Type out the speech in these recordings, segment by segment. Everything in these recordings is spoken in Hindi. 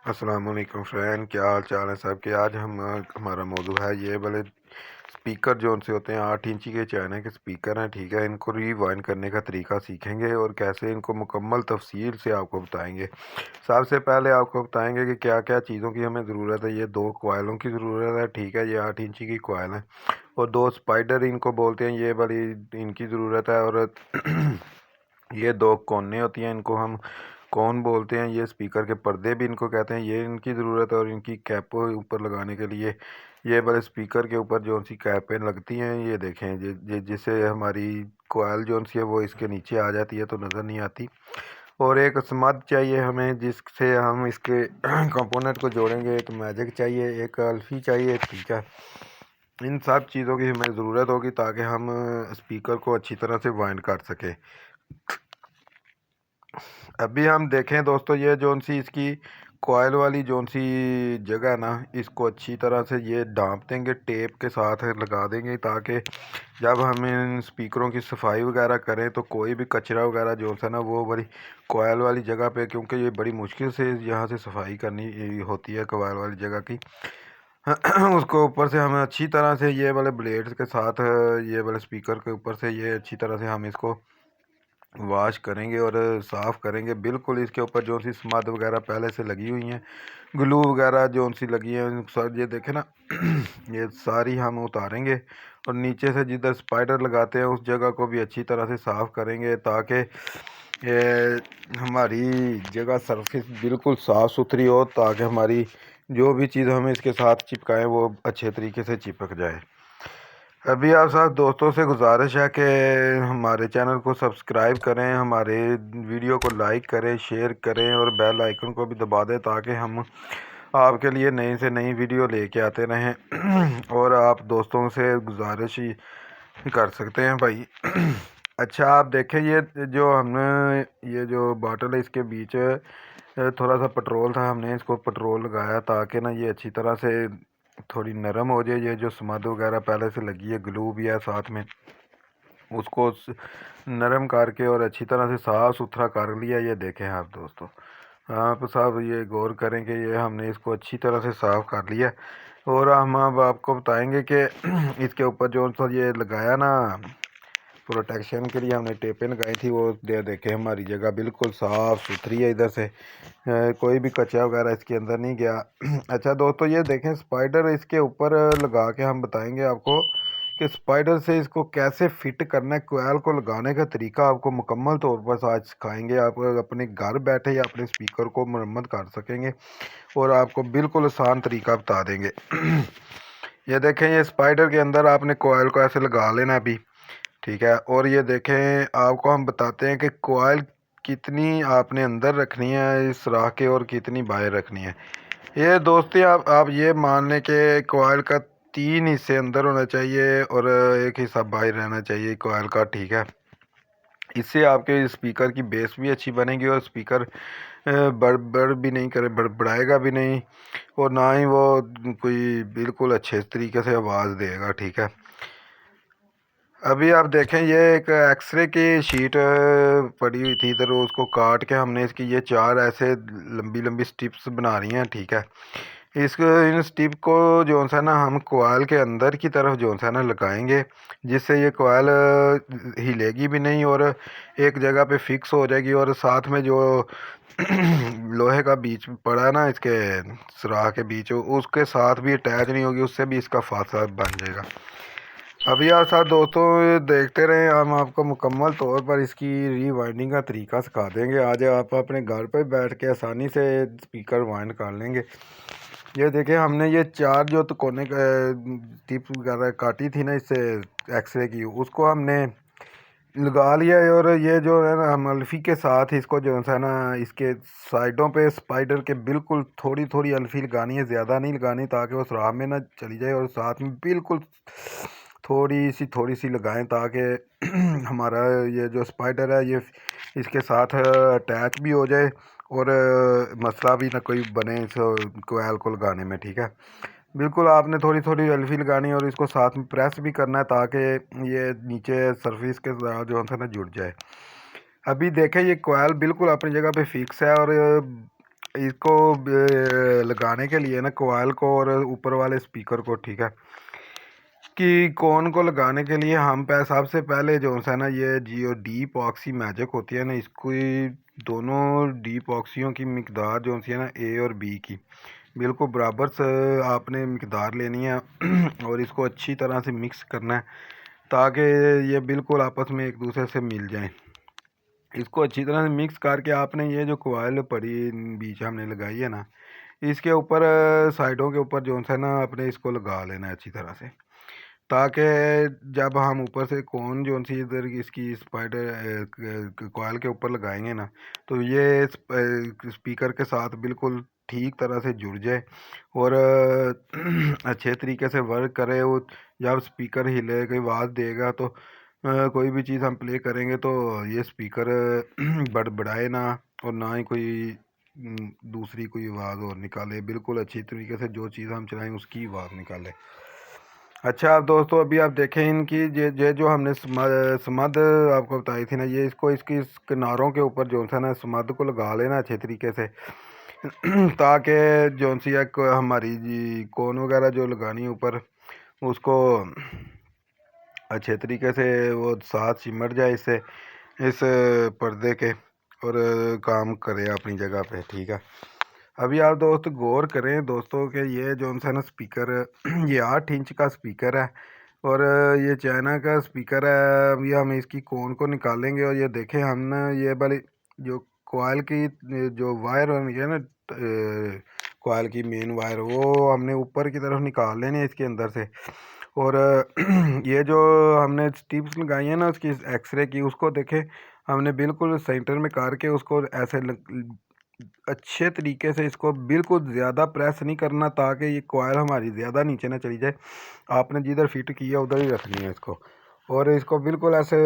अस्सलाम वालेकुम फ्रेंड, क्या हाल चाल है सब के। आज हम हमारा मौजू है ये वाले स्पीकर जो उनसे होते हैं 8 इंची के चाइना के स्पीकर हैं, ठीक है। इनको रिवाइंड करने का तरीका सीखेंगे और कैसे इनको मुकम्मल तफसील से आपको बताएंगे। सबसे पहले आपको बताएंगे कि क्या क्या चीज़ों की हमें ज़रूरत है। ये दो कोयलों की ज़रूरत है, ठीक है। ये 8 इंची की कोयल है और दो स्पाइडर इनको बोलते हैं, ये बड़ी इनकी ज़रूरत है। और ये दो कोने होती हैं, इनको हम कौन बोलते हैं। ये स्पीकर के पर्दे भी इनको कहते हैं, ये इनकी ज़रूरत है। और इनकी कैप ऊपर लगाने के लिए ये बड़े स्पीकर के ऊपर जो सी कैपें लगती हैं, ये देखें जिससे हमारी कोयल जो सी है वो इसके नीचे आ जाती है तो नज़र नहीं आती। और एक स्मद चाहिए हमें जिससे हम इसके कंपोनेंट को जोड़ेंगे। एक मैजिक चाहिए, एक अल्फ़ी चाहिए, ठीक है। इन सब चीज़ों की हमें ज़रूरत होगी ताकि हम स्पीकर को अच्छी तरह से वाइंड कर सकें। अभी हम देखें दोस्तों, ये जोन सी इसकी कॉयल वाली जोन सी जगह है ना, इसको अच्छी तरह से ये ढाँप देंगे, टेप के साथ लगा देंगे ताकि जब हम इन स्पीकरों की सफाई वगैरह करें तो कोई भी कचरा वगैरह जो सा ना वो बड़ी कॉयल वाली जगह पे, क्योंकि ये बड़ी मुश्किल से यहाँ से सफाई करनी होती है कॉयल वाली जगह की। उसको ऊपर से हमें अच्छी तरह से ये वाले ब्लेड्स के साथ ये वाले स्पीकर के ऊपर से ये अच्छी तरह से हम इसको वॉश करेंगे और साफ़ करेंगे। बिल्कुल इसके ऊपर जो सी स्मद वगैरह पहले से लगी हुई हैं, ग्लू वगैरह जो सी लगी है सर, ये देखें ना ये सारी हम उतारेंगे और नीचे से जिधर स्पाइडर लगाते हैं उस जगह को भी अच्छी तरह से साफ़ करेंगे ताकि ये हमारी जगह सरफेस बिल्कुल साफ़ सुथरी हो, ताकि हमारी जो भी चीज़ हम इसके साथ चिपकाएं वो अच्छे तरीके से चिपक जाए। अभी आप साथ दोस्तों से गुजारिश है कि हमारे चैनल को सब्सक्राइब करें, हमारे वीडियो को लाइक करें, शेयर करें और बेल आइकन को भी दबा दें ताकि हम आपके लिए नई से नई वीडियो लेके आते रहें। और आप दोस्तों से गुजारिश ही कर सकते हैं भाई। अच्छा आप देखें, ये जो हमने ये जो बॉटल है इसके बीच थोड़ा सा पेट्रोल था, हमने इसको पेट्रोल लगाया ताकि ना ये अच्छी तरह से थोड़ी नरम हो जाए। ये जो स्मद वगैरह पहले से लगी है, ग्लू भी है साथ में, उसको नरम करके और अच्छी तरह से साफ़ सुथरा कर लिया। ये देखें आप दोस्तों, आप साहब ये गौर करें कि ये हमने इसको अच्छी तरह से साफ़ कर लिया। और हम अब आपको बताएंगे कि इसके ऊपर जो सा ये लगाया ना प्रोटेक्शन के लिए हमने टेपें लगाई थी, वो देखें हमारी जगह बिल्कुल साफ़ सुथरी है। इधर से कोई भी कचरा वगैरह इसके अंदर नहीं गया। अच्छा दोस्तों, ये देखें स्पाइडर इसके ऊपर लगा के हम बताएंगे आपको कि स्पाइडर से इसको कैसे फिट करना है। कोयल को लगाने का तरीका आपको मुकम्मल तौर पर आज सिखाएंगे। आप अपने घर बैठे या अपने स्पीकर को मरम्मत कर सकेंगे और आपको बिल्कुल आसान तरीका बता देंगे। ये देखें, ये स्पाइडर के अंदर आपने कोयल को ऐसे लगा लेना अभी, ठीक है। और ये देखें, आपको हम बताते हैं कि कोयल कितनी आपने अंदर रखनी है इस राह के और कितनी बाहर रखनी है। ये दोस्ती आप ये मान लें कि कोयल का 3 हिस्से अंदर होना चाहिए और एक हिस्सा बाहर रहना चाहिए कोयल का, ठीक है। इससे आपके स्पीकर की बेस भी अच्छी बनेगी और स्पीकर बड़ भी नहीं करे, बड़ाएगा भी नहीं और ना ही वो कोई बिल्कुल अच्छे तरीके से आवाज़ देगा, ठीक है। अभी आप देखें, ये एक एक्सरे की शीट पड़ी हुई थी इधर, उसको काट के हमने इसकी ये 4 ऐसे लंबी लंबी स्टिप्स बना रही हैं, ठीक है। इसको इन स्टिप को जो सा ना हम कोयल के अंदर की तरफ जो सा ना लगाएंगे, जिससे ये कोयल हिलेगी भी नहीं और एक जगह पे फिक्स हो जाएगी। और साथ में जो लोहे का बीच पड़ा है ना इसके सुराख के बीच, उसके साथ भी अटैच नहीं होगी, उससे भी इसका फासला बन जाएगा। अभी आप साथ दोस्तों ये देखते रहें, हम आपको मुकम्मल तौर पर इसकी रीवाइंडिंग का तरीका सिखा देंगे। आज आप अपने घर पर बैठ के आसानी से स्पीकर वाइंड कर लेंगे। ये देखिए, हमने ये 4 जो तो कोने का टिप वगैरह काटी थी ना इससे एक्सरे की, उसको हमने लगा लिया है। और ये जो है ना हम अल्फ़ी के साथ इसको जो है ना इसके साइडों पे स्पाइडर के बिल्कुल थोड़ी थोड़ी अल्फ़ी लगानी है, ज़्यादा नहीं लगानी, ताकि वो सुराख में ना चली जाए। और साथ में बिल्कुल थोड़ी सी लगाएं ताकि हमारा ये जो स्पाइडर है ये इसके साथ अटैच भी हो जाए और मसला भी ना कोई बने इस कोयल को लगाने में, ठीक है। बिल्कुल आपने थोड़ी थोड़ी अल्फ़ी लगानी है और इसको साथ में प्रेस भी करना है ताकि ये नीचे सरफेस के साथ जो है ना जुड़ जाए। अभी देखें, ये कोयल बिल्कुल अपनी जगह पे फिक्स है और इसको लगाने के लिए ना कोयल को और ऊपर वाले स्पीकर को, ठीक है, कि कौन को लगाने के लिए हम सबसे पहले जो है ना ये जो डीप ऑक्सी मैजिक होती है ना, इसको दोनों डीप ऑक्सियों की मिकदार जो सी है ना ए और बी की बिल्कुल बराबर से आपने मिकदार लेनी है और इसको अच्छी तरह से मिक्स करना है ताकि ये बिल्कुल आपस में एक दूसरे से मिल जाएं। इसको अच्छी तरह से मिक्स करके आपने ये जो कोयल पड़ी बीच हमने लगाई है ना, इसके ऊपर साइडों के ऊपर जो है ना आपने इसको लगा लेना है अच्छी तरह से, ताकि जब हम ऊपर से कौन जो सी इधर इसकी स्पाइडर कॉयल के ऊपर लगाएंगे ना, तो ये स्पीकर के साथ बिल्कुल ठीक तरह से जुड़ जाए और अच्छे तरीके से वर्क करे। वो जब स्पीकर हिले कोई आवाज़ देगा तो कोई भी चीज़ हम प्ले करेंगे तो ये स्पीकर बड़बड़ाए ना और ना ही कोई दूसरी कोई आवाज़ और निकाले, बिल्कुल अच्छी तरीके से जो चीज़ हम चलाएं उसकी आवाज़ निकाले। अच्छा आप दोस्तों अभी आप देखें इनकी ये जो हमने समद आपको बताई थी ना, ये इसको इसकी किनारों के ऊपर जो है ना समद को लगा लेना अच्छे तरीके से ताकि जो सी एक हमारी जी कोन वगैरह जो लगानी है ऊपर उसको अच्छे तरीके से वो साथ सिमट जाए इससे इस पर्दे के और काम करे अपनी जगह पे, ठीक है। अभी आप दोस्त गौर करें दोस्तों कि ये जो है ना स्पीकर ये 8 इंच का स्पीकर है और ये चाइना का स्पीकर है। अभी हम इसकी कोन को निकालेंगे और ये देखें हम ना ये वाली जो कोयल की जो वायर है ना कोयल की मेन वायर वो हमने ऊपर की तरफ निकाल लेनी है इसके अंदर से। और ये जो हमने स्टिप्स लगाई है ना उसकी एक्सरे की, उसको देखें हमने बिल्कुल सेंटर में करके उसको ऐसे अच्छे तरीके से इसको बिल्कुल ज़्यादा प्रेस नहीं करना ताकि ये कॉयल हमारी ज़्यादा नीचे ना चली जाए। आपने जिधर फिट किया उधर ही रखनी है इसको और इसको बिल्कुल ऐसे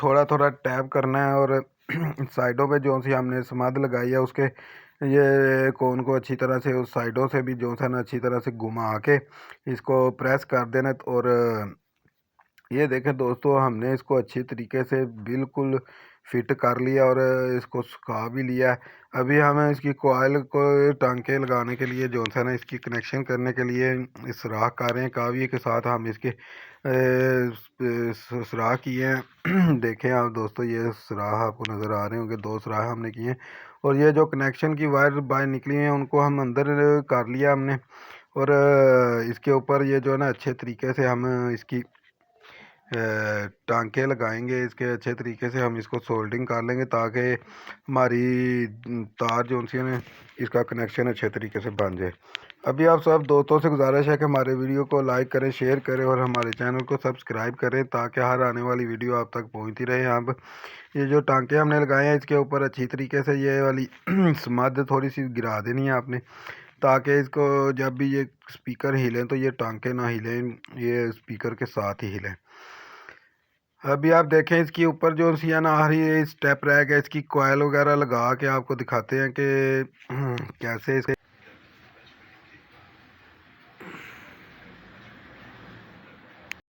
थोड़ा थोड़ा टैप करना है और साइडों पे जो सी हमने समाध लगाई है उसके ये कोन को अच्छी तरह से उस साइडों से भी जो है ना अच्छी तरह से घुमा के इसको प्रेस कर देना। और ये देखें दोस्तों हमने इसको अच्छी तरीके से बिल्कुल फिट कर लिया और इसको सुखा भी लिया। अभी हमें इसकी कोयल को टांके लगाने के लिए जो है ना इसकी कनेक्शन करने के लिए इस सुराख कर रहे हैं काविये के साथ हम इसके सुराख किए हैं देखें आप दोस्तों ये सुराख आपको नज़र आ रहे होंगे, 2 सुराख हमने किए हैं और ये जो कनेक्शन की वायर बाहर निकली हैं उनको हम अंदर कर लिया हमने। और इसके ऊपर ये जो है ना अच्छे तरीके से हम इसकी टांके लगाएंगे, इसके अच्छे तरीके से हम इसको सोल्डिंग कर लेंगे ताकि हमारी तार जो सी है इसका कनेक्शन अच्छे तरीके से बन जाए। अभी आप सब दोस्तों से गुजारिश है कि हमारे वीडियो को लाइक करें, शेयर करें और हमारे चैनल को सब्सक्राइब करें ताकि हर आने वाली वीडियो आप तक पहुंचती रहे। अब ये जो टांके हमने लगाए हैं इसके ऊपर अच्छी तरीके से ये वाली समद थोड़ी सी गिरा देनी है आपने ताकि इसको जब भी ये स्पीकर हिलें तो ये टांके ना हिलें, ये स्पीकर के साथ ही हिलें। अभी आप देखें इसके ऊपर जो सी है ना आखिरी स्टेप रह गया, इसकी कॉयल वगैरह लगा के आपको दिखाते हैं कि कैसे इसे